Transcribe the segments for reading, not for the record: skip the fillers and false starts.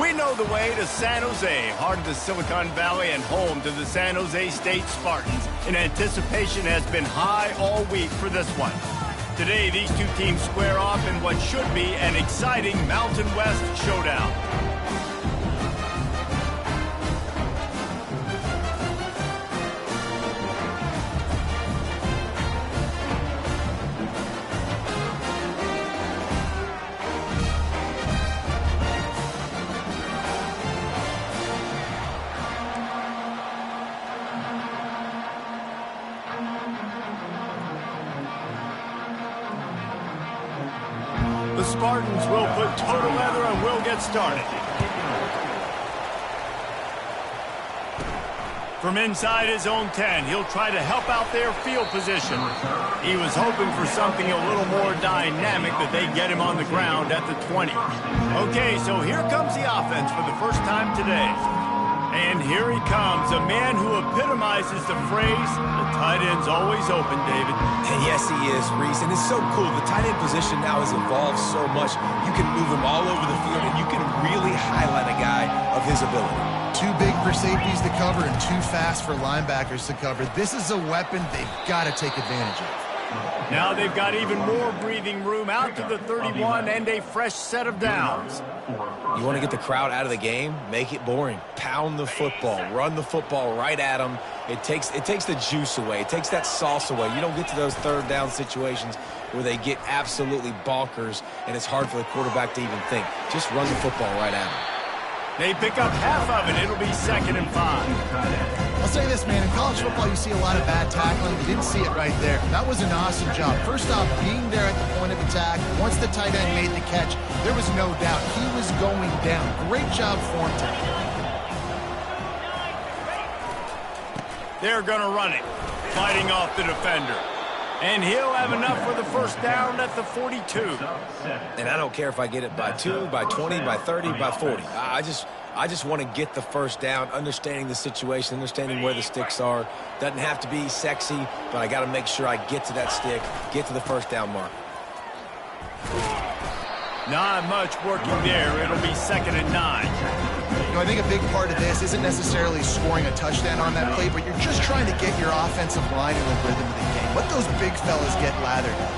We know the way to San Jose, heart of the Silicon Valley and home to the San Jose State Spartans. And anticipation has been high all week for this one. Today, these two teams square off in what should be an exciting Mountain West showdown. The Spartans will put total leather and will get started. From inside his own 10, he'll try to help out their field position. He was hoping for something a little more dynamic, that they get him on the ground at the 20. Okay, so here comes the offense for the first time today. And here he comes, a man who epitomizes the phrase, the tight end's always open, David. And yes, he is, Reese, and it's so cool. The tight end position now has evolved so much. You can move him all over the field, and you can really highlight a guy of his ability. Too big for safeties to cover and too fast for linebackers to cover. This is a weapon they've got to take advantage of. Now they've got even more breathing room out to the 31 and a fresh set of downs. You want to get the crowd out of the game? Make it boring. Pound the football. Run the football right at them. It takes the juice away. It takes that sauce away. You don't get to those third down situations where they get absolutely bonkers and it's hard for the quarterback to even think. Just run the football right at them. They pick up half of it. It'll be 2nd and 5. I'll say this, man. In college football, you see a lot of bad tackling. You didn't see it right there. That was an awesome job. First off, being there at the point of attack. Once the tight end made the catch, there was no doubt he was going down. Great job for him today. They're going to run it, fighting off the defender. And he'll have enough for the first down at the 42. And I don't care if I get it by 2, by 20, by 30, by 40. I just want to get the first down, understanding the situation, understanding where the sticks are. Doesn't have to be sexy, but I got to make sure I get to that stick, get to the first down mark. Not much working there. It'll be 2nd and 9. I think a big part of this isn't necessarily scoring a touchdown on that play, but you're just trying to get your offensive line in the rhythm of the game. Let those big fellas get lathered up.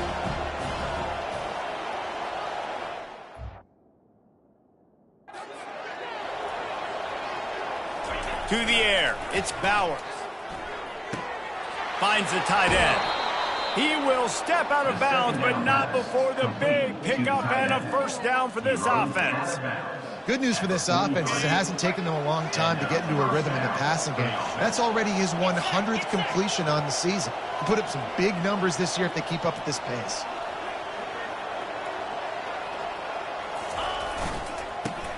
To the air, it's Bowers. Finds the tight end. He will step out of bounds, but not before the big pickup and a first down for this offense. Good news for this offense is it hasn't taken them a long time to get into a rhythm in the passing game. That's already his 100th completion on the season. He'll put up some big numbers this year if they keep up at this pace.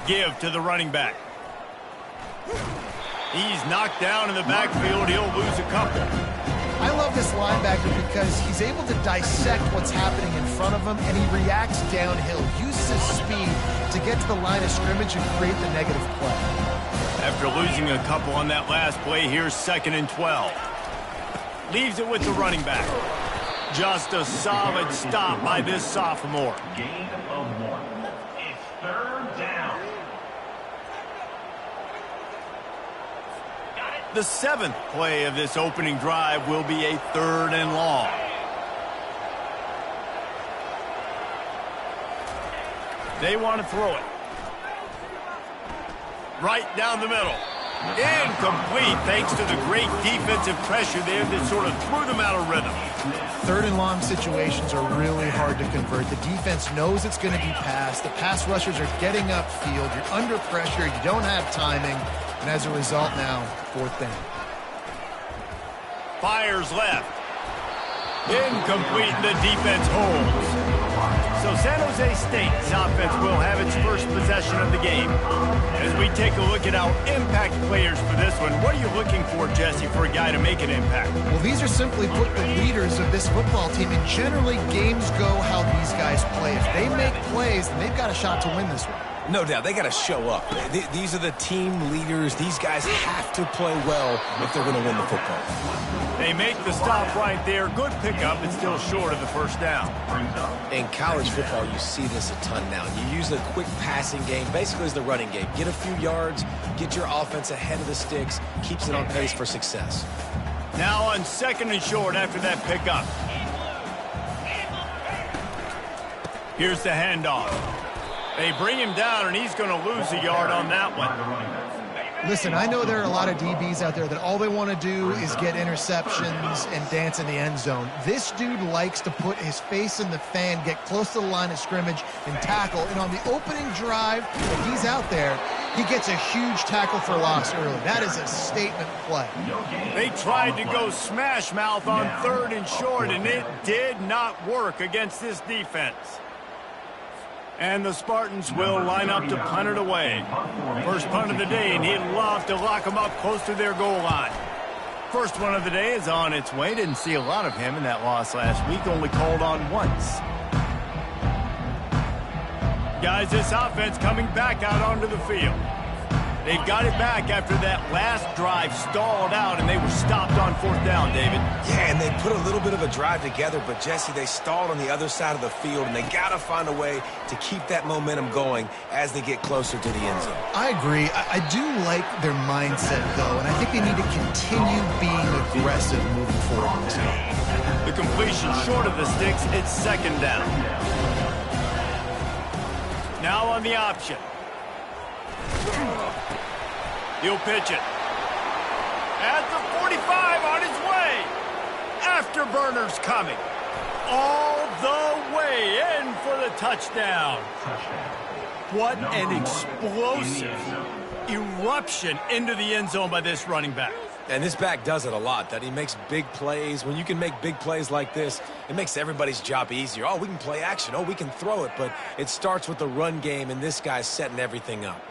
Give to the running back. He's knocked down in the backfield. He'll lose a couple. I love this linebacker because he's able to dissect what's happening in front of him, and he reacts downhill, uses his speed to get to the line of scrimmage and create the negative play. After losing a couple on that last play, here's 2nd and 12. Leaves it with the running back. Just a solid stop by this sophomore. Gain of 1. It's 3rd down. The 7th play of this opening drive will be a 3rd and long. They want to throw it. Right down the middle. Incomplete, thanks to the great defensive pressure there that sort of threw them out of rhythm. 3rd and long situations are really hard to convert. The defense knows it's going to be passed. The pass rushers are getting upfield. You're under pressure. You don't have timing. And as a result now, 4th down. Fires left. Incomplete, and the defense holds. So San Jose State's offense will have its first possession of the game. As we take a look at our impact players for this one, what are you looking for, Jesse, for a guy to make an impact? Well, these are simply put the leaders of this football team, and generally games go how these guys play. If they make plays, then they've got a shot to win this one. No doubt, they got to show up. These are the team leaders. These guys have to play well if they're going to win the football. They make the stop right there. Good pickup. It's still short of the first down. In college football, you see this a ton now. You use a quick passing game, basically as the running game. Get a few yards, get your offense ahead of the sticks, keeps it on pace for success. Now on 2nd and short after that pickup. Here's the handoff. They bring him down, and he's going to lose a yard on that one. Listen, I know there are a lot of DBs out there that all they want to do is get interceptions and dance in the end zone. This dude likes to put his face in the fan, get close to the line of scrimmage, and tackle. And on the opening drive, when he's out there, he gets a huge tackle for loss early. That is a statement play. They tried to go smash mouth on 3rd and short, and it did not work against this defense. And the Spartans will line up to punt it away. First punt of the day, and he'd love to lock them up close to their goal line. First one of the day is on its way. Didn't see a lot of him in that loss last week, only called on once. Guys, this offense coming back out onto the field. They've got it back after that last drive stalled out, and they were stopped on 4th down, David. Yeah, and they put a little bit of a drive together, but, Jesse, they stalled on the other side of the field, and they got to find a way to keep that momentum going as they get closer to the end zone. I agree. I do like their mindset, though, and I think they need to continue being aggressive moving forward in this game. The completion short of the sticks, it's 2nd down. Now on the option. He'll pitch it. At the 45 on his way. Afterburner's coming. All the way in for the touchdown. What an explosive eruption into the end zone by this running back. And this back does it a lot, that he makes big plays. When you can make big plays like this, it makes everybody's job easier. Oh, we can play action. Oh, we can throw it. But it starts with the run game, and this guy's setting everything up.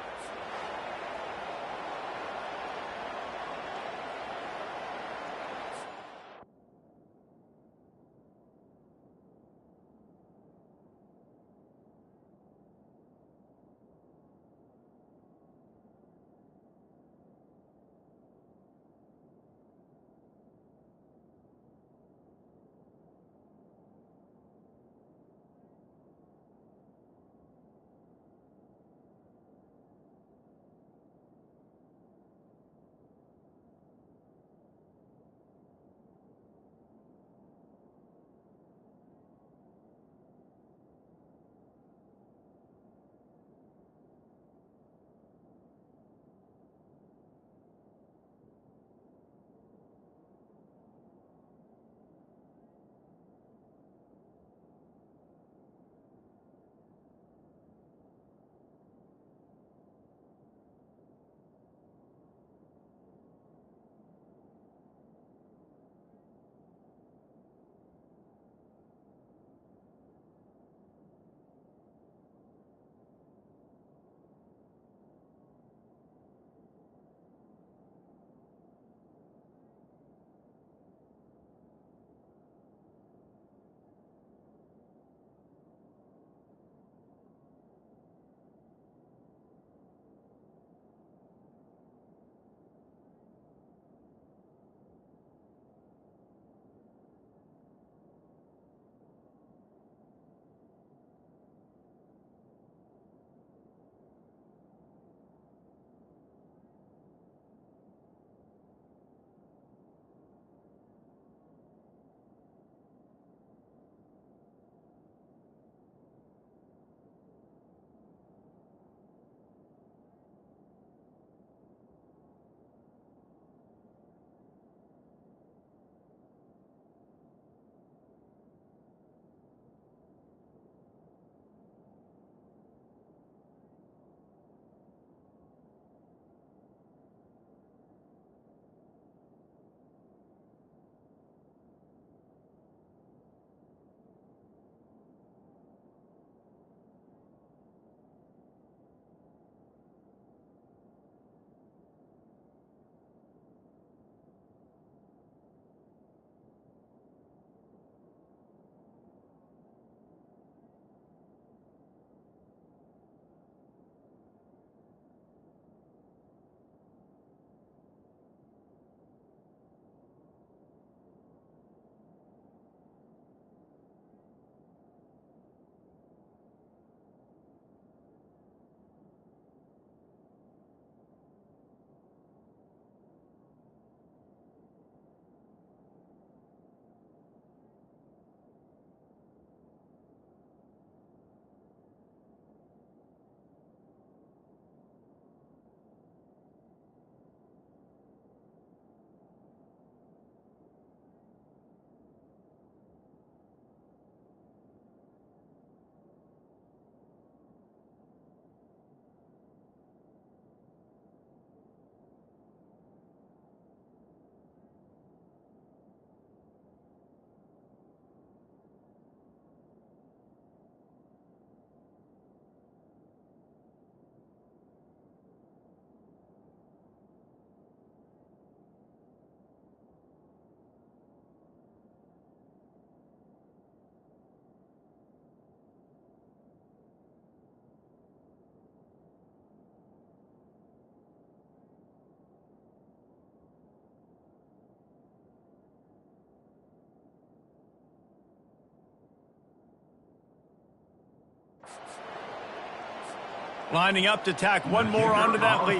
Lining up to tack one more onto that lead.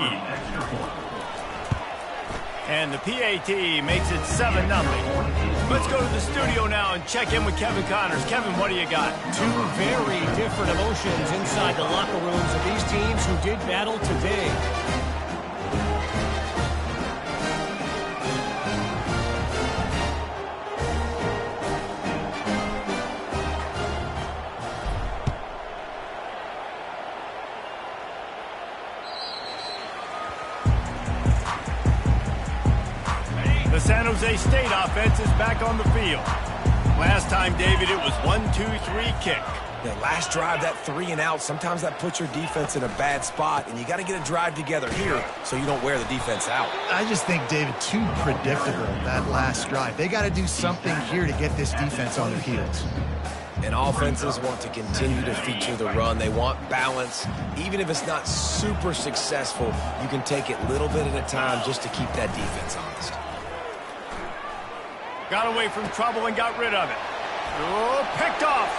And the PAT makes it 7-0. Let's go to the studio now and check in with Kevin Connors. Kevin, what do you got? Two very different emotions inside the locker rooms of these teams who did battle today. The San Jose State offense is back on the field. Last time, David, it was 1-2-3 kick. The last drive, that 3-and-out, sometimes that puts your defense in a bad spot, and you got to get a drive together here so you don't wear the defense out. I just think, David, too predictable, that last drive. They got to do something here to get this defense on their heels. And offenses want to continue to feature the run. They want balance. Even if it's not super successful, you can take it little bit at a time just to keep that defense honest. Got away from trouble and got rid of it. Oh, picked off.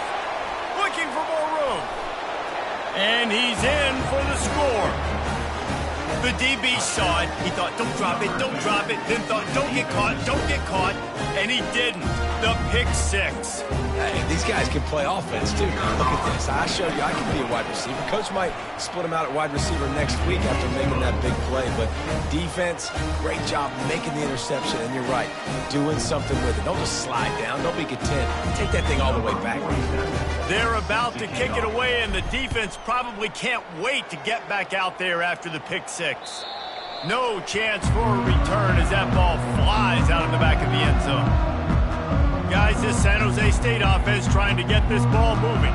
Looking for more room. And he's in for the score. The DB saw it. He thought, don't drop it, don't drop it. Then thought, don't get caught. And he didn't. The pick six. Hey, these guys can play offense, too. Look at this. I showed you I can be a wide receiver. Coach might split him out at wide receiver next week after making that big play. But defense, great job making the interception. And you're right, doing something with it. Don't just slide down. Don't be content. Take that thing all the way back. They're about to kick it away, and the defense probably can't wait to get back out there after the pick six. No chance for a return as that ball flies out of the back of the end zone. Guys, this San Jose State offense trying to get this ball moving.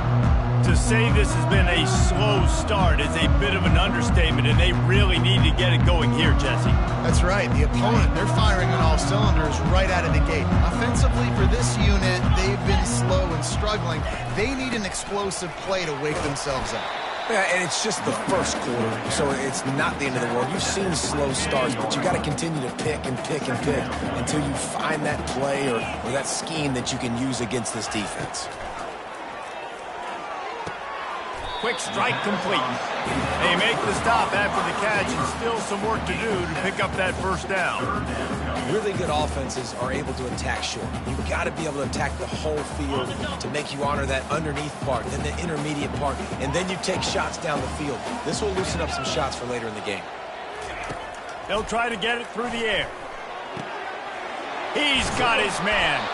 To say this has been a slow start is a bit of an understatement, and they really need to get it going here, Jesse. That's right. The opponent, they're firing on all cylinders right out of the gate. Offensively, for this unit, they've been slow and struggling. They need an explosive play to wake themselves up. Yeah, and it's just the first quarter, so it's not the end of the world. You've seen slow starts, but you got to continue to pick and pick and pick until you find that play or that scheme that you can use against this defense. Quick strike complete. They make the stop after the catch, and still some work to do to pick up that first down. Really good offenses are able to attack short. You've got to be able to attack the whole field to make you honor that underneath part, then the intermediate part, and then you take shots down the field. This will loosen up some shots for later in the game. They'll try to get it through the air. He's got his man.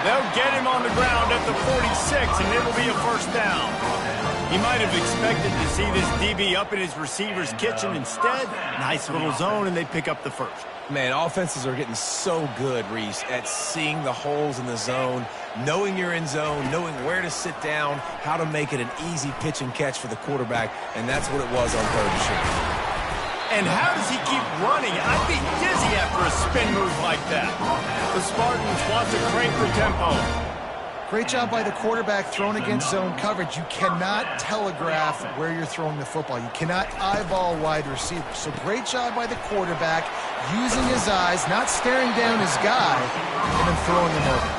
They'll get him on the ground at the 46, and it'll be a first down. He might have expected to see this DB up in his receiver's kitchen. Instead, nice little zone, and they pick up the first. Man, offenses are getting so good, Reese, at seeing the holes in the zone, knowing you're in zone, knowing where to sit down, how to make it an easy pitch and catch for the quarterback, and that's what it was on third and short. And how does he keep running? I'd be dizzy after a spin move like that. The Spartans want to crank the tempo. Great job by the quarterback thrown against zone coverage. You cannot telegraph where you're throwing the football. You cannot eyeball wide receivers. So great job by the quarterback using his eyes, not staring down his guy, and then throwing him over.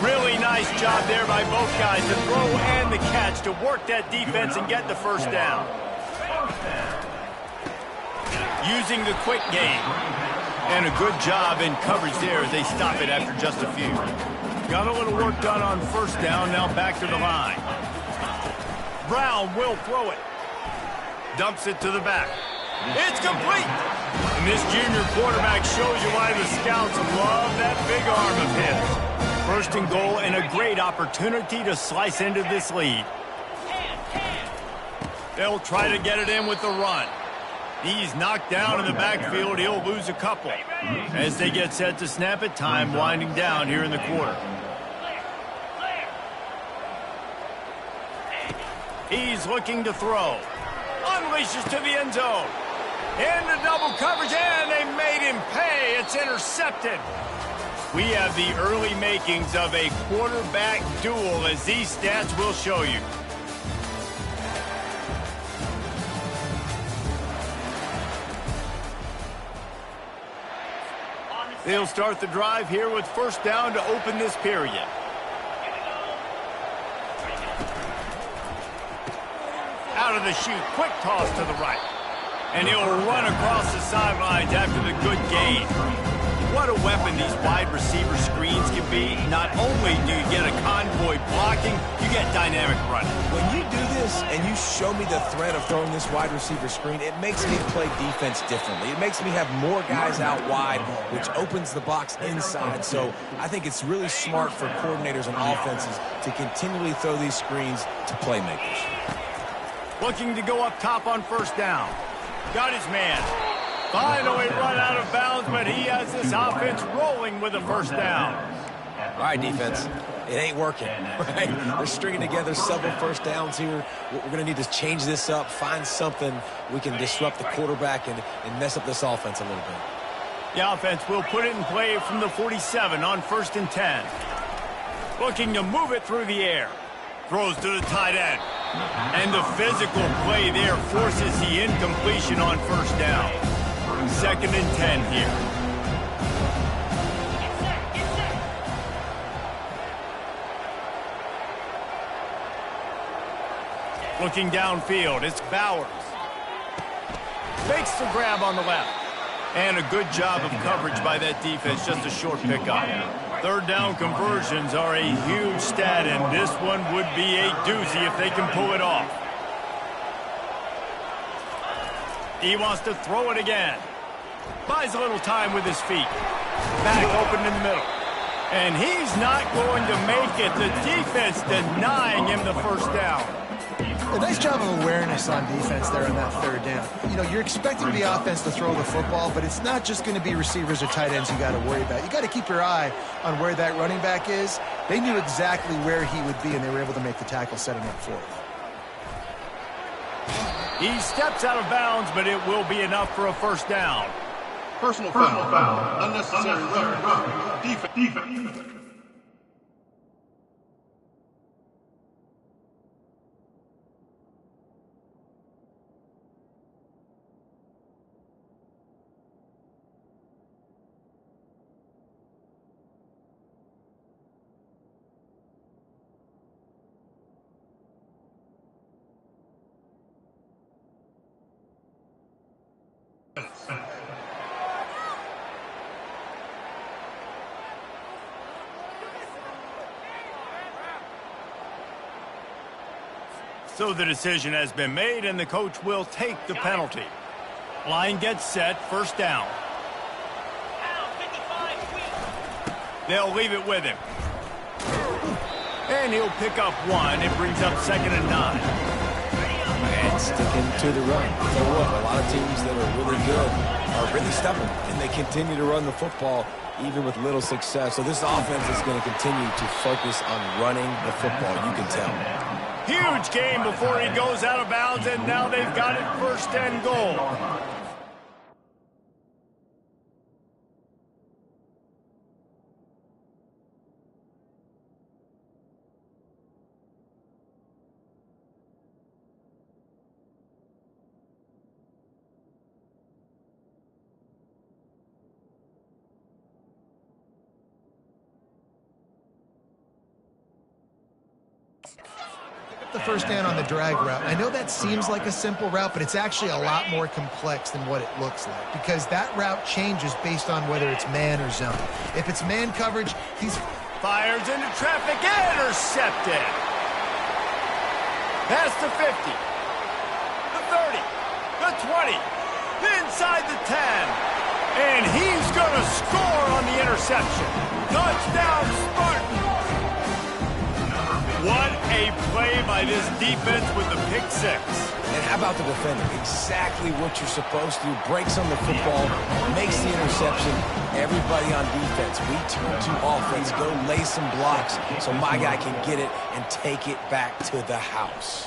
Really nice job there by both guys, the throw and the catch, to work that defense and get the first down. Using the quick game. And a good job in coverage there as they stop it after just a few. Got a little work done on first down, now back to the line. Brown will throw it. Dumps it to the back. It's complete. And this junior quarterback shows you why the scouts love that big arm of his. First and goal, and a great opportunity to slice into this lead. They'll try to get it in with the run. He's knocked down in the backfield. He'll lose a couple. As they get set to snap it, time winding down here in the quarter. He's looking to throw. Unleashes to the end zone. Into double coverage, and they made him pay. It's intercepted. We have the early makings of a quarterback duel, as these stats will show you. They'll start the drive here with first down to open this period. Out out of the chute. Quick toss to the right. And he'll run across the sidelines after the good gain. What a weapon these wide receiver screens can be. Not only do you get a convoy blocking, you get dynamic running. When you do this and you show me the threat of throwing this wide receiver screen, it makes me play defense differently. It makes me have more guys out wide, which opens the box inside. So I think it's really smart for coordinators and offenses to continually throw these screens to playmakers. Looking to go up top on first down. Got his man. Finally run out of bounds, but he has this offense rolling with a first down. All right, defense. It ain't working, right? They're stringing together several first downs here. We're going to need to change this up, find something we can disrupt the quarterback and mess up this offense a little bit. The offense will put it in play from the 47 on 1st and 10. Looking to move it through the air. Throws to the tight end. And the physical play there forces the incompletion on first down. 2nd and 10 here. Looking downfield, it's Bowers. Makes the grab on the left. And a good job of coverage by that defense, just a short pickup. 3rd down conversions are a huge stat, and this one would be a doozy if they can pull it off. He wants to throw it again. Buys a little time with his feet. Back open in the middle. And he's not going to make it. The defense denying him the first down. A nice job of awareness on defense there on that 3rd down. You know, you're expecting the offense to throw the football, but it's not just going to be receivers or tight ends you got to worry about. You got to keep your eye on where that running back is. They knew exactly where he would be, and they were able to make the tackle setting up for it. He steps out of bounds, but it will be enough for a first down. Personal foul. Unnecessary run. Defense. So the decision has been made, and the coach will take the penalty. Line gets set, first down. They'll leave it with him. And he'll pick up one. It brings up 2nd and 9. And sticking to the run. So what, a lot of teams that are really good are really stubborn, and they continue to run the football even with little success. So this offense is going to continue to focus on running the football, you can tell. Huge game before he goes out of bounds, and now they've got it 1st and goal. The first down on the drag route. I know that seems like a simple route, but it's actually a lot more complex than what it looks like, because that route changes based on whether it's man or zone. If it's man coverage, he's fires into traffic, intercepted. Past the 50, the 30, the 20, inside the 10, and he's going to score on the interception. Touchdown, Spartan. What a play by this defense with the pick six. And how about the defender? Exactly what you're supposed to do. Breaks on the football, makes the interception. Everybody on defense, we turn to offense. Go lay some blocks so my guy can get it and take it back to the house.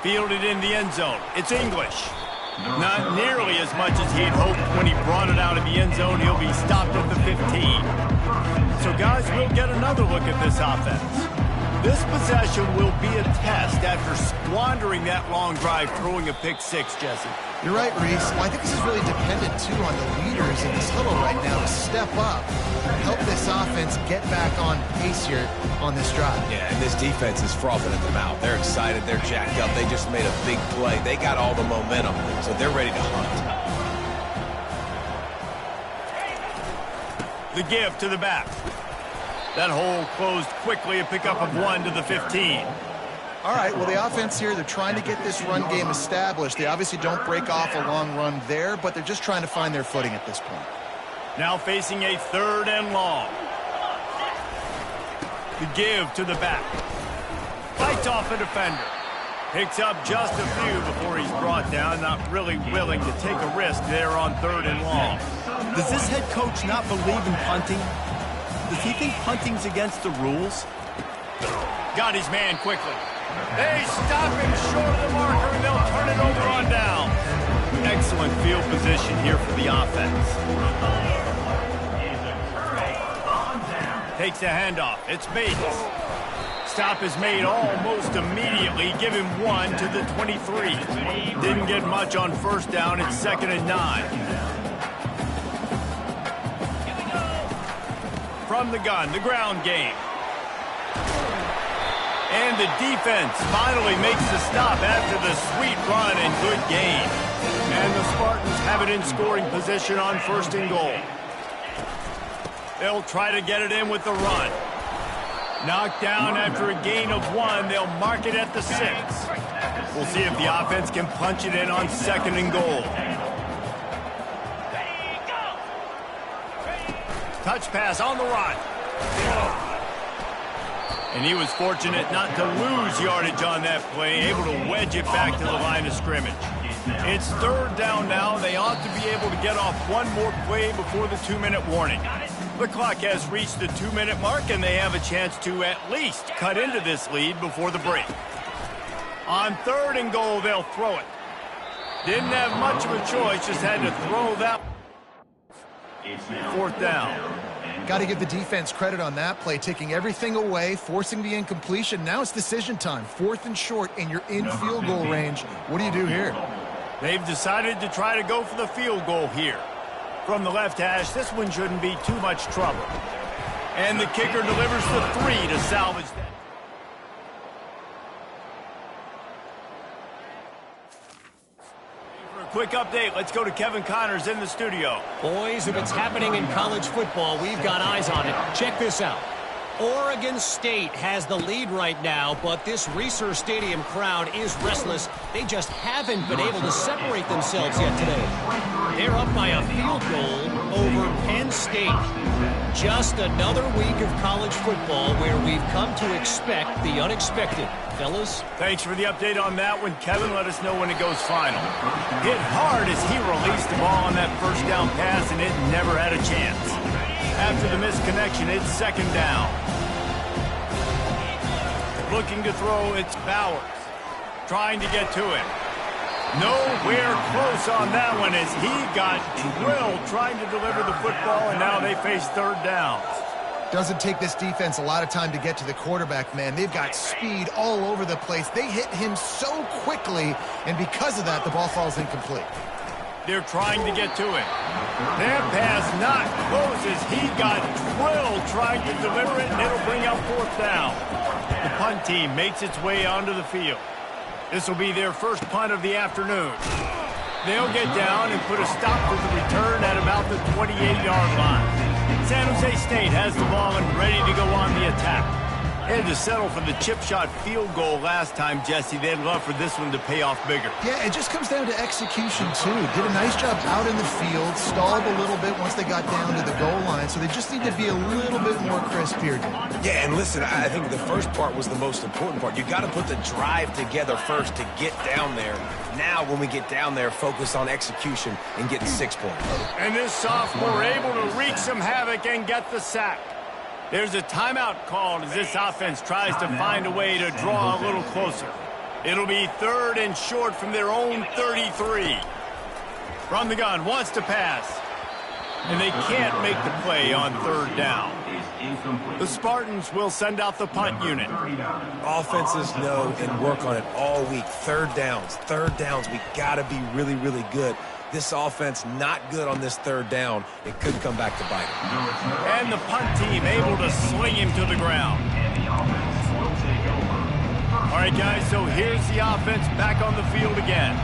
Fielded in the end zone. It's English. Not nearly as much as he had hoped when he brought it out of the end zone. He'll be stopped at the 15. So, guys, we'll get another look at this offense. This possession will be a test after squandering that long drive throwing a pick six, Jesse. You're right, Reese. Well, I think this is really dependent, too, on the leaders in this huddle right now to step up, help this offense get back on pace here on this drive. Yeah, and this defense is frothing at the mouth. They're excited. They're jacked up. They just made a big play. They got all the momentum, so they're ready to hunt. The give to the back. That hole closed quickly, a pickup of 1 to the 15. All right, well, the offense here, they're trying to get this run game established. They obviously don't break off a long run there, but they're just trying to find their footing at this point. Now facing a 3rd and long. The give to the back. Fights off a defender. Picks up just a few before he's brought down, not really willing to take a risk there on 3rd and long. Does this head coach not believe in punting? Does he think punting's against the rules? Got his man quickly. They stop him short of the marker, and they'll turn it over on down. Excellent field position here for the offense. Takes the handoff. It's Bates. Stop is made almost immediately. Give him 1 to the 23. Didn't get much on 1st down. It's 2nd and 9. From the gun, the ground game. And the defense finally makes the stop after the sweet run and good gain. And the Spartans have it in scoring position on 1st and goal. They'll try to get it in with the run. Knocked down after a gain of 1. They'll mark it at the 6. We'll see if the offense can punch it in on 2nd and goal. Touch pass on the run. And he was fortunate not to lose yardage on that play, able to wedge it back to the line of scrimmage. It's 3rd down now. They ought to be able to get off one more play before the 2-minute warning. The clock has reached the 2-minute mark, and they have a chance to at least cut into this lead before the break. On 3rd and goal, they'll throw it. Didn't have much of a choice, just had to throw that. 4th down. Got to give the defense credit on that play, taking everything away, forcing the incompletion. Now it's decision time. 4th and short, and you're in field goal range. What do you do here? They've decided to try to go for the field goal here. From the left hash, this one shouldn't be too much trouble. And the kicker delivers the 3 to salvage that. For a quick update, let's go to Kevin Connors in the studio. Boys, if it's happening in college football, we've got eyes on it. Check this out. Oregon State has the lead right now, but this Reser Stadium crowd is restless. They just haven't been able to separate themselves yet today. They're up by a field goal over Penn State. Just another week of college football where we've come to expect the unexpected. Fellas? Thanks for the update on that one, Kevin. Let us know when it goes final. Hit hard as he released the ball on that 1st down pass, and it never had a chance. After the misconnection, it's 2nd down. Looking to throw, it's Bowers. Trying to get to it. Nowhere close on that one as he got drilled trying to deliver the football, and now they face 3rd downs. Doesn't take this defense a lot of time to get to the quarterback, man. They've got speed all over the place. They hit him so quickly, and because of that, the ball falls incomplete. They're trying to get to it. That pass not close as he got drilled trying to deliver it, and it'll bring up 4th down. The punt team makes its way onto the field. This will be their first punt of the afternoon. They'll get down and put a stop to the return at about the 28-yard line. San Jose State has the ball and ready to go on the attack. Had to settle for the chip shot field goal last time, Jesse. They'd love for this one to pay off bigger. Yeah, it just comes down to execution, too. Did a nice job out in the field, stalled a little bit once they got down to the goal line, so they just need to be a little bit more crisp here. Yeah, and listen, I think the first part was the most important part. You got to put the drive together first to get down there. Now, when we get down there, focus on execution and getting 6 points. And this sophomore able to wreak some havoc and get the sack. There's a timeout called as this offense tries to find a way to draw a little closer. It'll be 3rd and short from their own 33. From the gun, wants to pass. and they can't make the play on third down. The Spartans will send out the punt unit. Offenses know and work on it all week. Third downs. We got to be really, really good. This offense not good on this third down. It could come back to bite them. And the punt team able to swing him to the ground. All right, guys, so here's the offense back on the field again.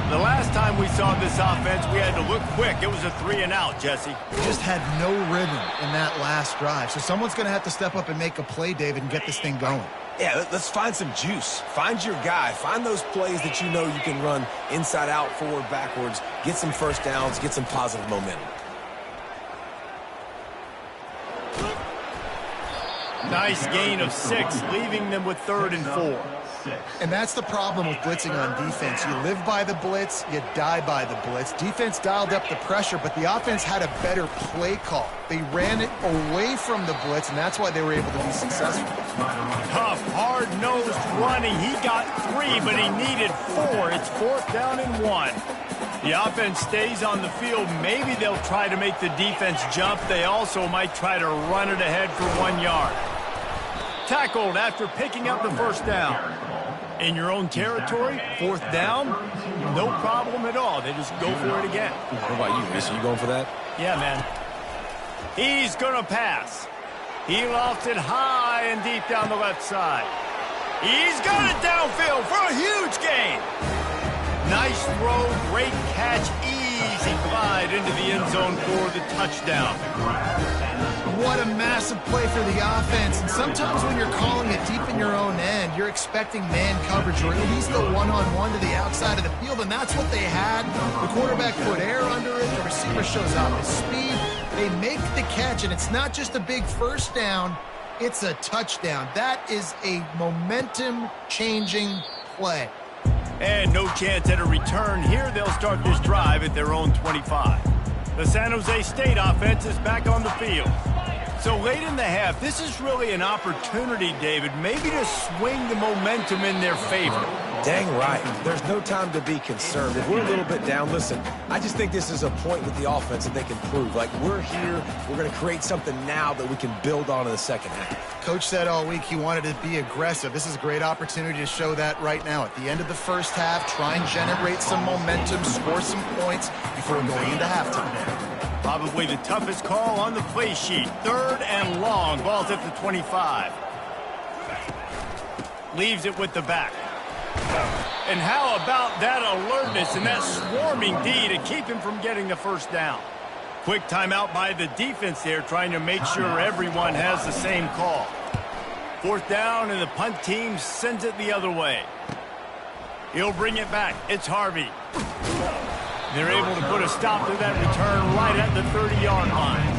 The last time we saw this offense, we had to look quick. It was a 3-and-out, Jesse. Just had no rhythm in that last drive. So someone's going to have to step up and make a play, David, and get this thing going. Yeah, let's find some juice. Find your guy. Find those plays that you know you can run inside out, forward, backwards. Get some first downs. Get some positive momentum. Nice gain of 6, leaving them with 3rd and 4. And that's the problem with blitzing on defense. You live by the blitz, you die by the blitz. Defense dialed up the pressure, but the offense had a better play call. They ran it away from the blitz, and that's why they were able to be successful. Tough, hard-nosed running. He got 3, but he needed 4. It's 4th down and 1. The offense stays on the field. Maybe they'll try to make the defense jump. They also might try to run it ahead for 1 yard. Tackled after picking up the first down. In your own territory, 4th down, no problem at all. They just go for it again. What about you, Reese? Are you going for that? Yeah, man. He's going to pass. He lofts it high and deep down the left side. He's got it downfield for a huge gain. Nice throw, great catch, easy glide into the end zone for the touchdown. What a massive play for the offense. And sometimes when you're calling it deep in your own end, you're expecting man coverage or at least the one-on-one to the outside of the field, and that's what they had. The quarterback put air under it. The receiver shows off his speed. They make the catch, and it's not just a big first down. It's a touchdown. That is a momentum-changing play. And no chance at a return here. They'll start this drive at their own 25. The San Jose State offense is back on the field. So late in the half, this is really an opportunity, David, maybe to swing the momentum in their favor. Dang right. There's no time to be concerned. If we're a little bit down, listen, I just think this is a point with the offense that they can prove. Like, we're here, we're going to create something now that we can build on in the second half. Coach said all week he wanted to be aggressive. This is a great opportunity to show that right now. At the end of the first half, try and generate some momentum, score some points before going into halftime. Probably the toughest call on the play sheet. 3rd and long. Ball's at the 25. Leaves it with the back. And how about that alertness and that swarming D to keep him from getting the first down? Quick timeout by the defense there, trying to make sure everyone has the same call. 4th down, and the punt team sends it the other way. He'll bring it back. It's Harvey. They're able to put a stop to that return right at the 30-yard line.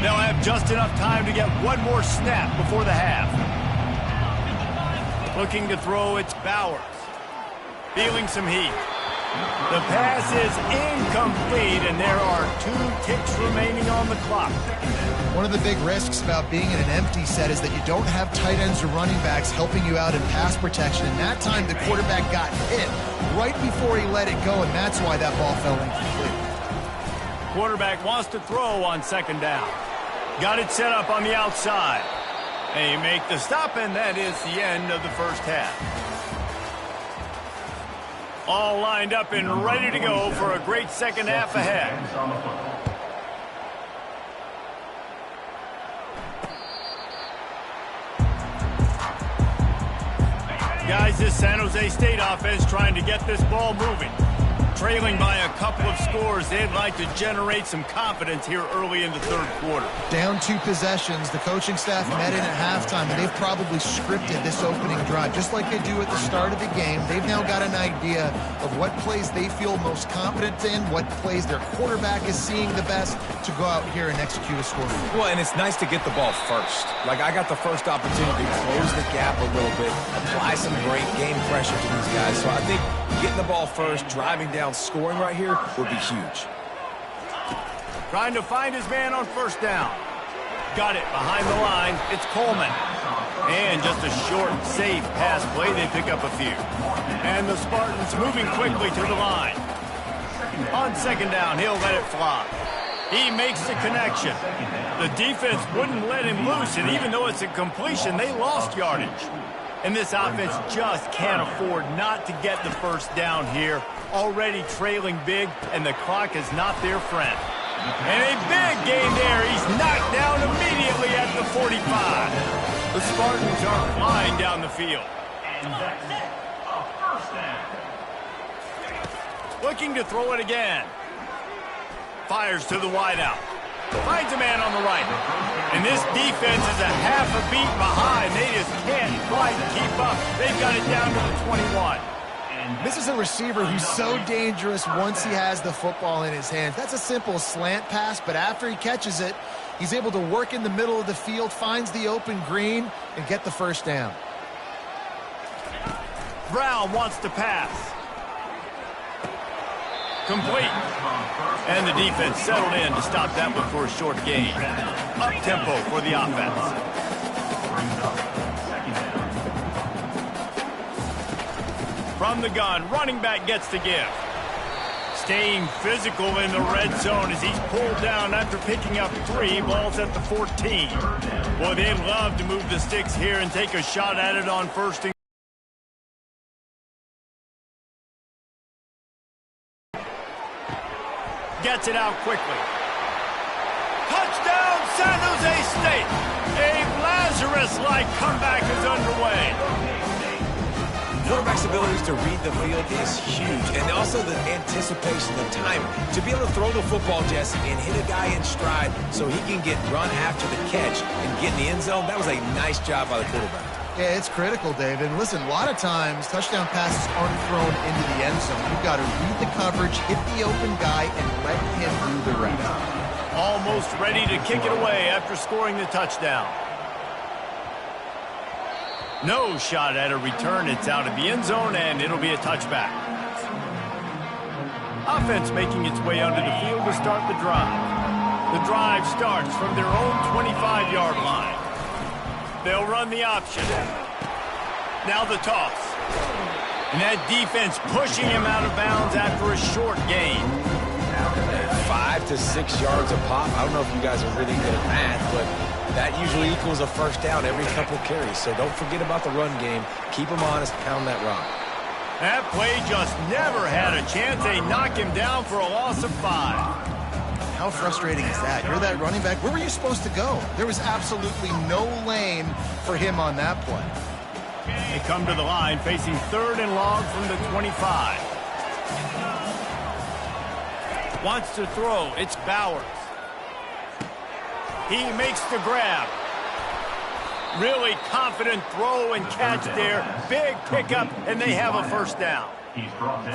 They'll have just enough time to get one more snap before the half. Looking to throw, it's Bowers. Feeling some heat. The pass is incomplete, and there are 2 ticks remaining on the clock. One of the big risks about being in an empty set is that you don't have tight ends or running backs helping you out in pass protection. And that time, the quarterback got hit right before he let it go, and that's why that ball fell incomplete. Quarterback wants to throw on 2nd down. Got it set up on the outside. They make the stop, and that is the end of the first half. All lined up and ready to go for a great second half ahead. Guys, this San Jose State offense trying to get this ball moving. Trailing by a couple of scores, they'd like to generate some confidence here early in the 3rd quarter. Down 2 possessions, the coaching staff met in at halftime, and they've probably scripted this opening drive, just like they do at the start of the game. They've now got an idea of what plays they feel most confident in, what plays their quarterback is seeing the best to go out here and execute a score. Well, and it's nice to get the ball first. Like, I got the first opportunity to close the gap a little bit, apply some great game pressure to these guys. So I think getting the ball first, driving down, scoring right here would be huge. Trying to find his man on 1st down. Got it behind the line. It's Coleman. And just a short, safe pass play, they pick up a few. And the Spartans moving quickly to the line. On second down, he'll let it fly. He makes the connection. The defense wouldn't let him loose, and even though it's a completion, they lost yardage. And this offense just can't afford not to get the first down here. Already trailing big, and the clock is not their friend. And a big gain there. He's knocked down immediately at the 45. The Spartans are flying down the field. And that's it. A first down. Looking to throw it again. Fires to the wideout. Finds a man on the right. And this defense is a half a beat behind. They just can't quite keep up. They've got it down to the 21. This is a receiver who's so dangerous once he has the football in his hands. That's a simple slant pass, but after he catches it, he's able to work in the middle of the field, finds the open green, and get the first down. Brown wants to pass. Complete. And the defense settled in to stop that one for a short gain. Up-tempo for the offense. From the gun, running back gets the give. Staying physical in the red zone as he's pulled down after picking up 3 balls at the 14. Boy, they'd love to move the sticks here and take a shot at it on first and gets it out quickly. Touchdown, San Jose State. A Lazarus-like comeback is underway. Quarterback's abilities to read the field is huge, and also the anticipation, the timing. To be able to throw the football, Jesse, and hit a guy in stride so he can get run after the catch and get in the end zone, that was a nice job by the quarterback. Yeah, it's critical, David. And listen, a lot of times touchdown passes aren't thrown into the end zone. You've got to read the coverage, hit the open guy, and let him do the rest. Almost ready to kick it away after scoring the touchdown. No shot at a return. It's out of the end zone, and it'll be a touchback. Offense making its way onto the field to start the drive. The drive starts from their own 25-yard line. They'll run the option. Now the toss. And that defense pushing him out of bounds after a short gain. 5 to 6 yards a pop. I don't know if you guys are really good at math, but that usually equals a first down every couple carries. So don't forget about the run game. Keep them honest, pound that rock. That play just never had a chance. They knock him down for a loss of 5. How frustrating is that? You're that running back. Where were you supposed to go? There was absolutely no lane for him on that play. They come to the line facing 3rd and long from the 25. Wants to throw. It's Bowers. He makes the grab. Really confident throw and catch there. Big pickup, and they have a first down.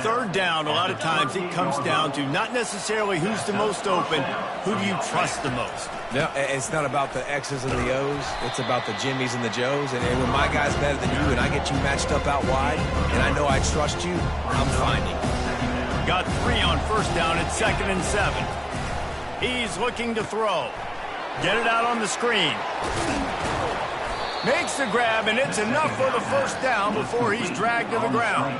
3rd down, a lot of times it comes down to not necessarily who's the most open, who do you trust the most? No, it's not about the X's and the O's. It's about the Jimmys and the Joes. And when my guy's better than you and I get you matched up out wide, and I know I trust you, I'm finding. Got 3 on first down at 2nd and 7. He's looking to throw. Get it out on the screen. Makes the grab, and it's enough for the first down before he's dragged to the ground.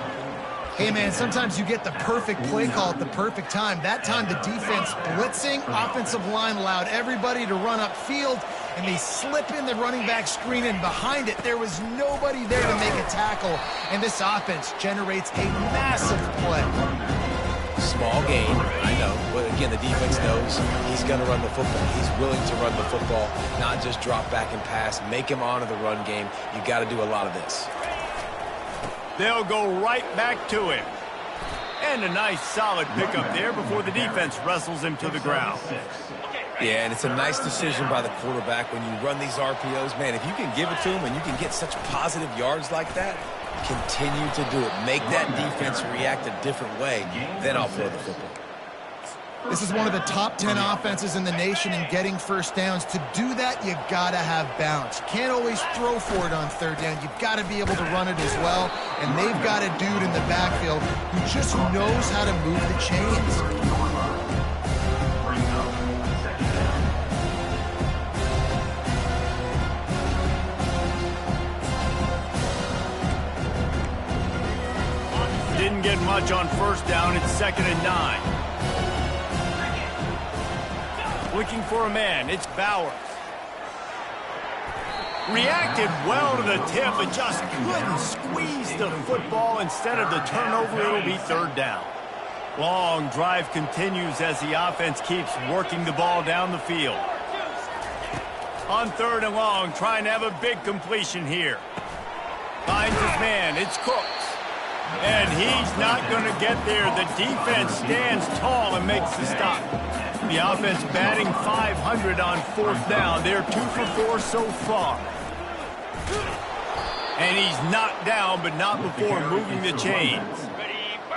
Hey, man, sometimes you get the perfect play call at the perfect time. That time the defense blitzing, offensive line allowed everybody to run upfield, and they slip in the running back screen, and behind it there was nobody there to make a tackle, and this offense generates a massive play. Small gain, I know, but again, the defense knows he's going to run the football. He's willing to run the football, not just drop back and pass, make him honor the run game. You got to do a lot of this. They'll go right back to him. And a nice solid pickup there before the defense wrestles him to the ground. Yeah, and it's a nice decision by the quarterback when you run these RPOs. Man, if you can give it to him and you can get such positive yards like that, continue to do it. Make that defense react a different way, then I'll throw the football. This is one of the top 10 offenses in the nation in getting first downs. To do that, you got to have balance. You can't always throw for it on 3rd down. You've got to be able to run it as well. And they've got a dude in the backfield who just knows how to move the chains. much on first down. It's 2nd and 9. Looking for a man. It's Bowers. Reacted well to the tip, but just couldn't squeeze the football. Instead of the turnover, it'll be 3rd down. Long drive continues as the offense keeps working the ball down the field. On 3rd and long, trying to have a big completion here. Finds his man. It's Cooks. And he's not going to get there. The defense stands tall and makes the stop. The offense batting .500 on 4th down. They're 2 for 4 so far. And he's knocked down, but not before moving the chains.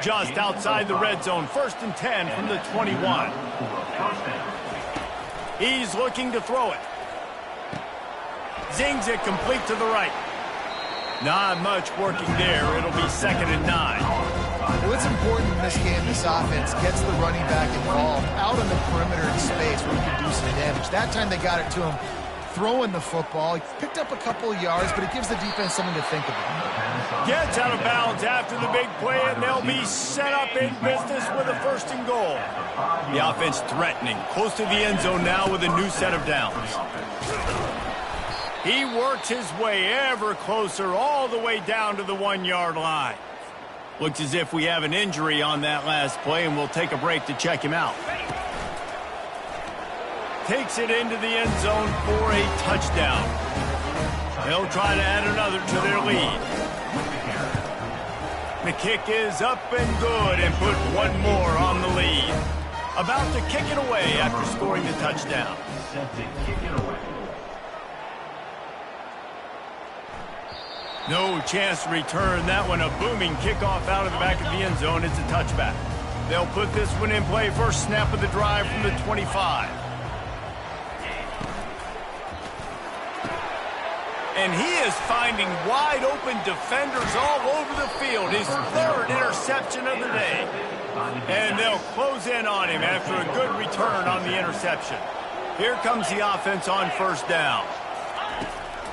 Just outside the red zone. 1st and 10 from the 21. He's looking to throw it. Zings it complete to the right. Not much working there. It'll be 2nd and 9. Well, it's important in this game this offense gets the running back involved out on the perimeter in space where he can do some damage. That time they got it to him throwing the football. He picked up a couple of yards, but it gives the defense something to think about. Gets out of bounds after the big play, and they'll be set up in business with a 1st and goal. The offense threatening, close to the end zone now with a new set of downs. He works his way ever closer all the way down to the 1-yard line. Looks as if we have an injury on that last play, and we'll take a break to check him out. Takes it into the end zone for a touchdown. They'll try to add another to their lead. The kick is up and good and put one more on the lead. About to kick it away after scoring the touchdown. No chance to return that one. A booming kickoff out of the back of the end zone. It's a touchback. They'll put this one in play. First snap of the drive from the 25. And he is finding wide open defenders all over the field. His 3rd interception of the day. And they'll close in on him after a good return on the interception. Here comes the offense on 1st down.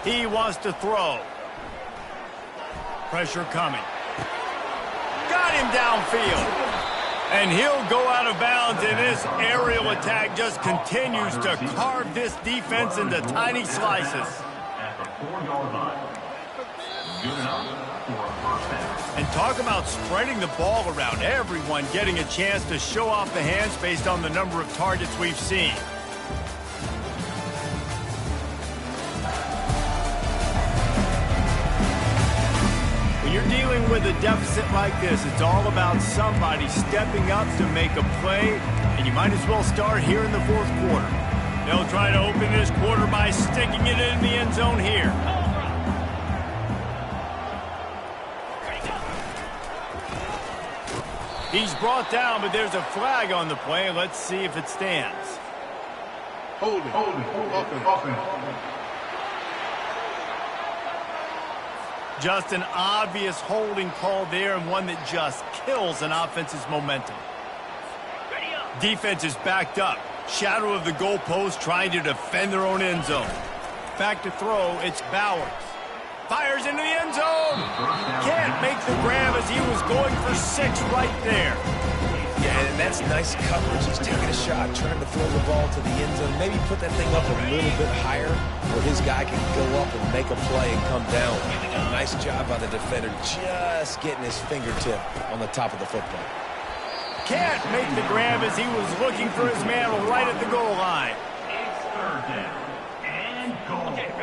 He wants to throw. Pressure coming. Got him downfield. And he'll go out of bounds, and this aerial attack just continues to carve this defense into tiny slices. And talk about spreading the ball around. Everyone getting a chance to show off the hands based on the number of targets we've seen. When you're dealing with a deficit like this, it's all about somebody stepping up to make a play, and you might as well start here in the 4th quarter. They'll try to open this quarter by sticking it in the end zone here. He's brought down, but there's a flag on the play. Let's see if it stands. Holding. Just an obvious holding call there, and one that just kills an offense's momentum. Defense is backed up. Shadow of the goalpost trying to defend their own end zone. Back to throw, it's Bowers. Fires into the end zone. Can't make the grab as he was going for 6 right there. Yeah, and that's nice coverage. He's taking a shot, trying to throw the ball to the end zone. Maybe put that thing up a little bit higher where his guy can go up and make a play and come down. Nice job by the defender, just getting his fingertip on the top of the football. Can't make the grab as he was looking for his man right at the goal line.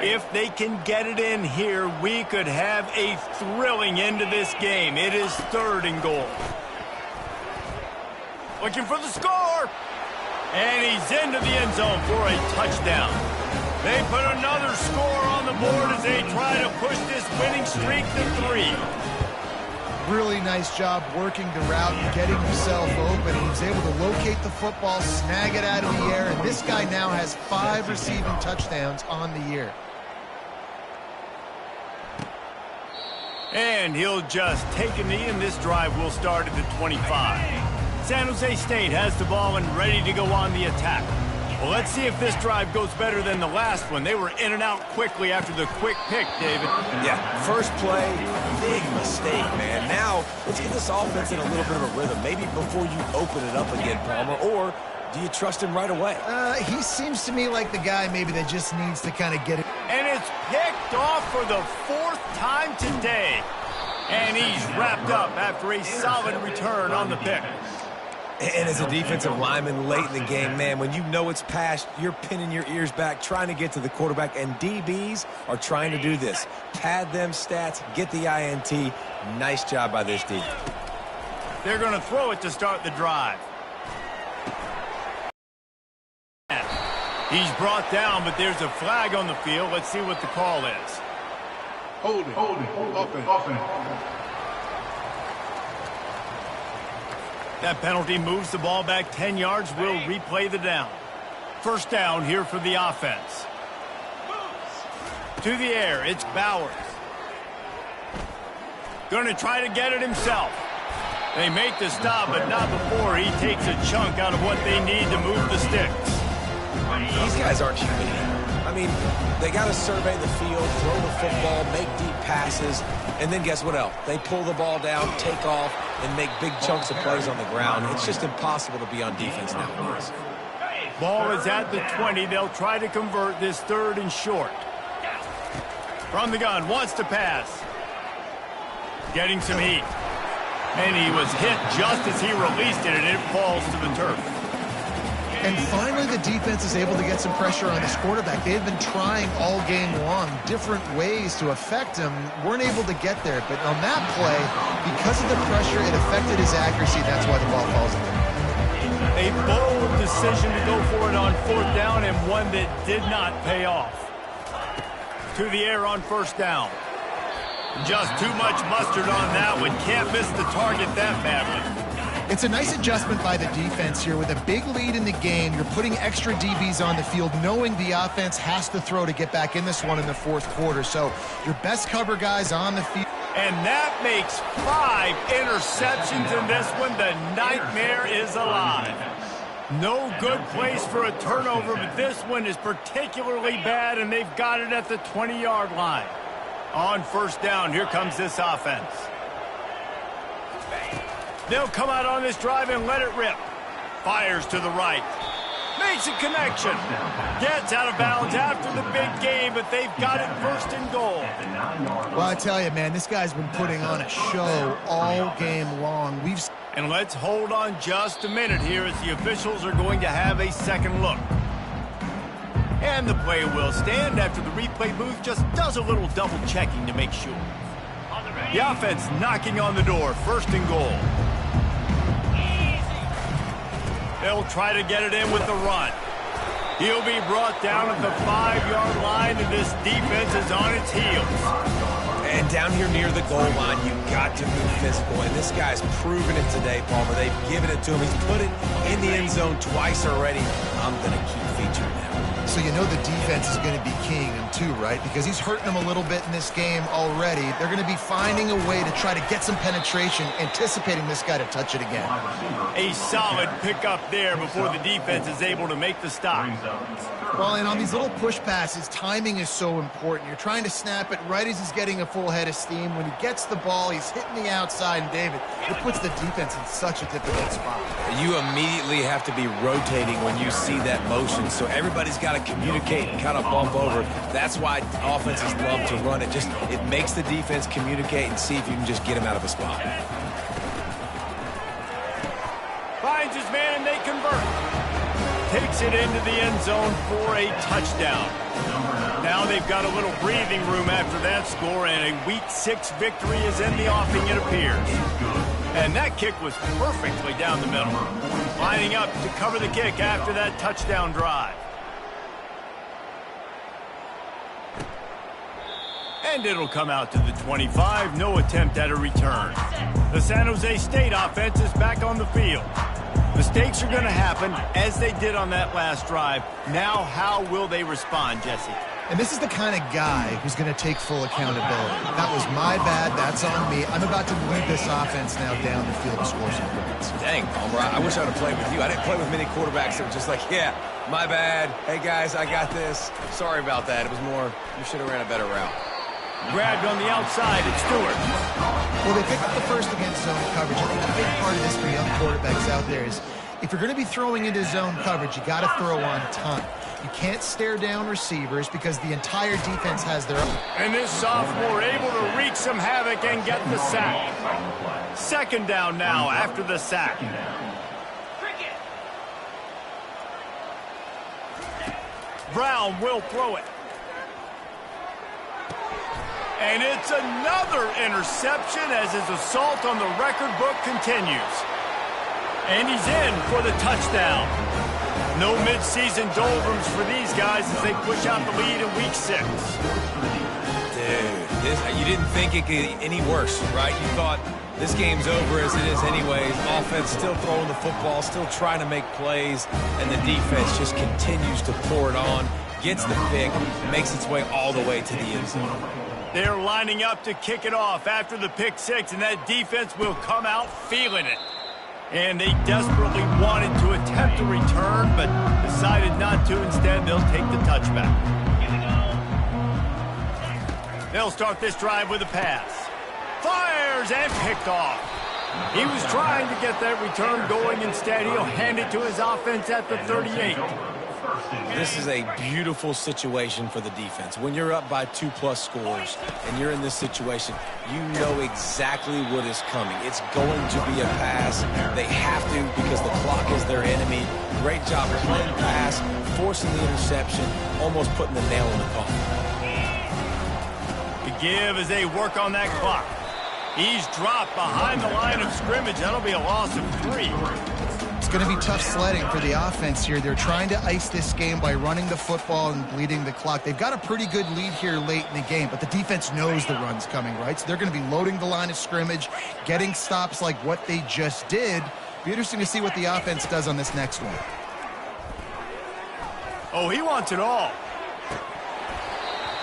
If they can get it in here, we could have a thrilling end to this game. It is 3rd and goal. Looking for the score. And he's into the end zone for a touchdown. They put another score on the board as they try to push this winning streak to 3. Really nice job working the route and getting himself open. He was able to locate the football, snag it out of the air, and this guy now has 5 receiving touchdowns on the year. And he'll just take a knee, and this drive will start at the 25. San Jose State has the ball and ready to go on the attack. Well, let's see if this drive goes better than the last one. They were in and out quickly after the quick pick, David. Yeah, first play, big mistake, man. Now, let's get this offense in a little bit of a rhythm. Maybe before you open it up again, Palmer, or do you trust him right away? He seems to me like the guy maybe that just needs to kind of get it. And it's picked off for the 4th time today. And he's wrapped up after a solid return on the pick. And as a defensive lineman late in the game, man, when you know it's passed, you're pinning your ears back, trying to get to the quarterback, and DBs are trying to do this. Pad them stats, get the INT. Nice job by this D. They're going to throw it to start the drive. He's brought down, but there's a flag on the field. Let's see what the call is. Holding. Offense. That penalty moves the ball back 10 yards. We'll replay the down. First down here for the offense. To the air, it's Bowers. Going to try to get it himself. They make the stop, but not before he takes a chunk out of what they need to move the sticks. These guys aren't human. I mean, they got to survey the field, throw the football, make deep passes, and then guess what else? They pull the ball down, take off, and make big chunks of plays on the ground. It's just impossible to be on defense nowadays. Ball is at the 20. They'll try to convert this 3rd and short. From the gun, wants to pass. Getting some heat. And he was hit just as he released it, and it falls to the turf. And finally, the defense is able to get some pressure on this quarterback. They've been trying all game long different ways to affect him. Weren't able to get there. But on that play, because of the pressure, it affected his accuracy. That's why the ball falls in there. A bold decision to go for it on 4th down, and one that did not pay off. To the air on 1st down. Just too much mustard on that one. Can't miss the target that badly. It's a nice adjustment by the defense here. With a big lead in the game, you're putting extra DBs on the field, knowing the offense has to throw to get back in this one in the 4th quarter. So your best cover guys on the field. And that makes 5 interceptions in this one. The nightmare is alive. No good place for a turnover, but this one is particularly bad, and they've got it at the 20-yard line. On 1st down, here comes this offense. They'll come out on this drive and let it rip. Fires to the right. Makes a connection. Gets out of bounds after the big game, but they've got it 1st and goal. Well, I tell you, man, this guy's been putting on a show all game long. And let's hold on just a minute here as the officials are going to have a second look. And the play will stand after the replay booth just does a little double checking to make sure. The offense knocking on the door, 1st and goal. They'll try to get it in with the run. He'll be brought down at the 5-yard line, and this defense is on its heels. And down here near the goal line, you've got to be physical. And this guy's proven it today, Palmer. They've given it to him. He's put it in the end zone twice already. I'm going to keep featuring him. So you know the defense is going to be keying him too, right? Because he's hurting them a little bit in this game already. They're going to be finding a way to try to get some penetration, anticipating this guy to touch it again. A solid pickup there before the defense is able to make the stop. Well, and on these little push passes, timing is so important. You're trying to snap it right as he's getting a full head of steam. When he gets the ball, he's hitting the outside, and David, it puts the defense in such a difficult spot. You immediately have to be rotating when you see that motion, so everybody's got to communicate and kind of bump over. That's why offenses love to run it. It makes the defense communicate and see if you can just get him out of a spot. Finds his man, and they convert. Takes it into the end zone for a touchdown. Now they've got a little breathing room after that score, and a Week 6 victory is in the offing, it appears. And that kick was perfectly down the middle. Lining up to cover the kick after that touchdown drive. And it'll come out to the 25. No attempt at a return. The San Jose State offense is back on the field. Mistakes are going to happen, as they did on that last drive. Now, how will they respond, Jesse? And this is the kind of guy who's going to take full accountability. That was my bad. That's on me. I'm about to lead this offense now down the field to score some points. Dang, Palmer, I wish I would have played with you. I didn't play with many quarterbacks that were just like, yeah, my bad. Hey, guys, I got this. Sorry about that. It was more, you should have ran a better route. Grabbed on the outside. It's Stewart. Well, they pick up the first against zone coverage. I think a big part of this for young quarterbacks out there is if you're going to be throwing into zone coverage, you got to throw on time. You can't stare down receivers because the entire defense has their own. And this sophomore able to wreak some havoc and get the sack. Second down now after the sack. Brown will throw it. And it's another interception as his assault on the record book continues. And he's in for the touchdown. No midseason doldrums for these guys as they push out the lead in week 6. Dude, you didn't think it could get any worse, right? You thought this game's over as it is anyways. Offense still throwing the football, still trying to make plays, and the defense just continues to pour it on, gets the pick, makes its way all the way to the end zone. They're lining up to kick it off after the pick 6, and that defense will come out feeling it. And they desperately wanted to attempt a return, but decided not to. Instead, they'll take the touchback. They'll start this drive with a pass. Fires and picked off. He was trying to get that return going. Instead, he'll hand it to his offense at the 38. This is a beautiful situation for the defense. When you're up by 2+ scores and you're in this situation, you know exactly what is coming. It's going to be a pass. They have to because the clock is their enemy. Great job playing pass, forcing the interception, almost putting the nail in the coffin. To give as they work on that clock. He's dropped behind the line of scrimmage. That'll be a loss of 3. It's going to be tough sledding for the offense here. They're trying to ice this game by running the football and bleeding the clock. They've got a pretty good lead here late in the game, but the defense knows the run's coming, right? So they're going to be loading the line of scrimmage, getting stops like what they just did. Be interesting to see what the offense does on this next one. Oh, he wants it all.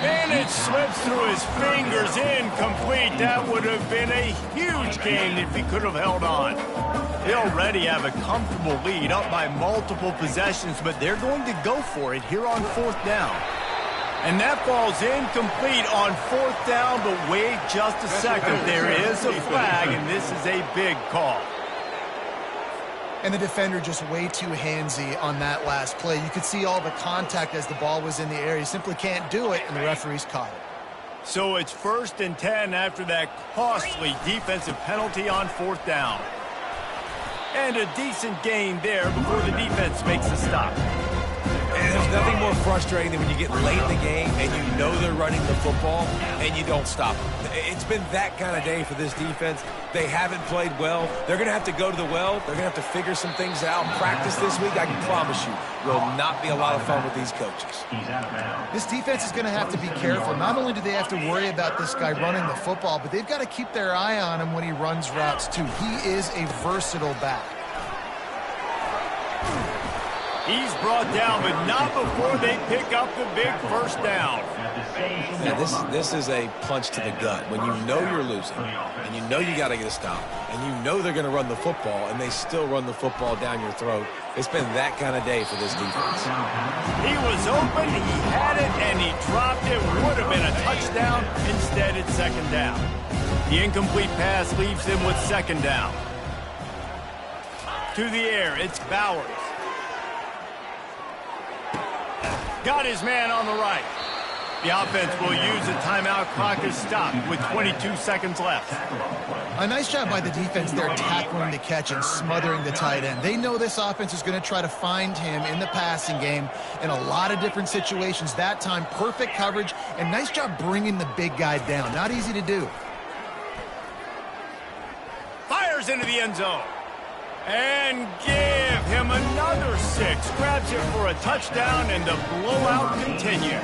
And it slips through his fingers, incomplete. That would have been a huge gain if he could have held on. They already have a comfortable lead, up by multiple possessions, but they're going to go for it here on 4th down. And that falls incomplete on 4th down, but wait just a second. There is a flag, and this is a big call. And the defender just way too handsy on that last play. You could see all the contact as the ball was in the air. He simply can't do it, and the referee's caught it. So it's 1st and 10 after that costly defensive penalty on 4th down. And a decent gain there before the defense makes a stop. And there's nothing more frustrating than when you get late in the game and you know they're running the football and you don't stop them. It's been that kind of day for this defense. They haven't played well. They're going to have to go to the well. They're going to have to figure some things out. Practice this week, I can promise you, will not be a lot of fun with these coaches. This defense is going to have to be careful. Not only do they have to worry about this guy running the football, but they've got to keep their eye on him when he runs routes too. He is a versatile back. He's brought down, but not before they pick up the big 1st down. Yeah, this is a punch to the gut. When you know you're losing, and you know you got to get a stop, and you know they're going to run the football, and they still run the football down your throat. It's been that kind of day for this defense. He was open, he had it, and he dropped it. Would have been a touchdown. Instead, it's 2nd down. The incomplete pass leaves him with 2nd down. To the air, it's Bowers. Got his man on the right. The offense will use a timeout. Clock is stopped with 22 seconds left. A nice job by the defense there tackling the catch and smothering the tight end. They know this offense is going to try to find him in the passing game in a lot of different situations. That time, perfect coverage, and nice job bringing the big guy down. Not easy to do. Fires into the end zone. And give him another 6. Grabs it for a touchdown, and the blowout continues.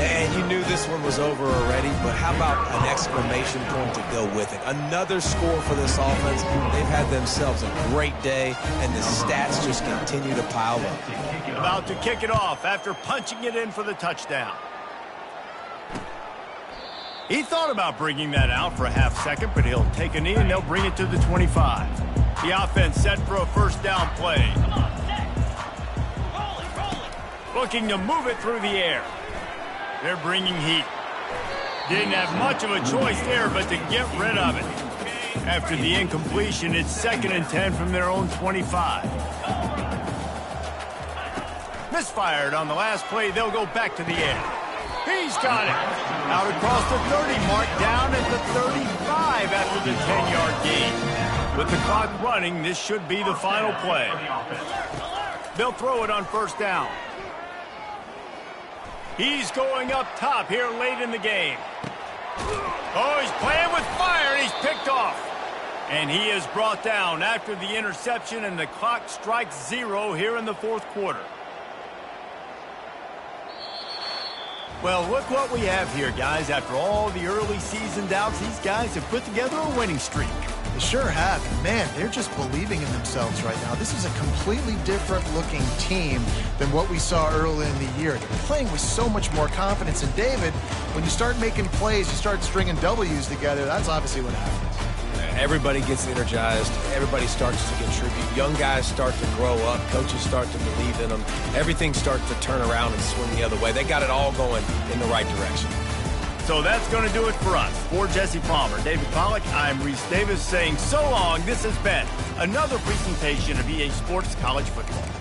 And you knew this one was over already, but how about an exclamation point to go with it? Another score for this offense. They've had themselves a great day, and the stats just continue to pile up. About to kick it off after punching it in for the touchdown. He thought about bringing that out for a half second, but he'll take a knee and they'll bring it to the 25. The offense set for a first down play. Looking to move it through the air. They're bringing heat. Didn't have much of a choice there but to get rid of it. After the incompletion, it's 2nd and 10 from their own 25. Misfired on the last play. They'll go back to the air. He's got it. Out across the 30 mark, down at the 35 after the 10-yard gain. With the clock running, this should be the final play. They'll throw it on first down. He's going up top here late in the game. Oh, he's playing with fire, and he's picked off. And he is brought down after the interception, and the clock strikes 0 here in the 4th quarter. Well, look what we have here, guys. After all the early season doubts, these guys have put together a winning streak. They sure have. And man, they're just believing in themselves right now. This is a completely different looking team than what we saw early in the year. They're playing with so much more confidence. And David, when you start making plays, you start stringing W's together, that's obviously what happens. Everybody gets energized. Everybody starts to contribute. Young guys start to grow up. Coaches start to believe in them. Everything starts to turn around and swing the other way. They got it all going in the right direction. So that's going to do it for us. For Jesse Palmer, David Pollack, I'm Reese Davis saying so long. This has been another presentation of EA Sports College Football.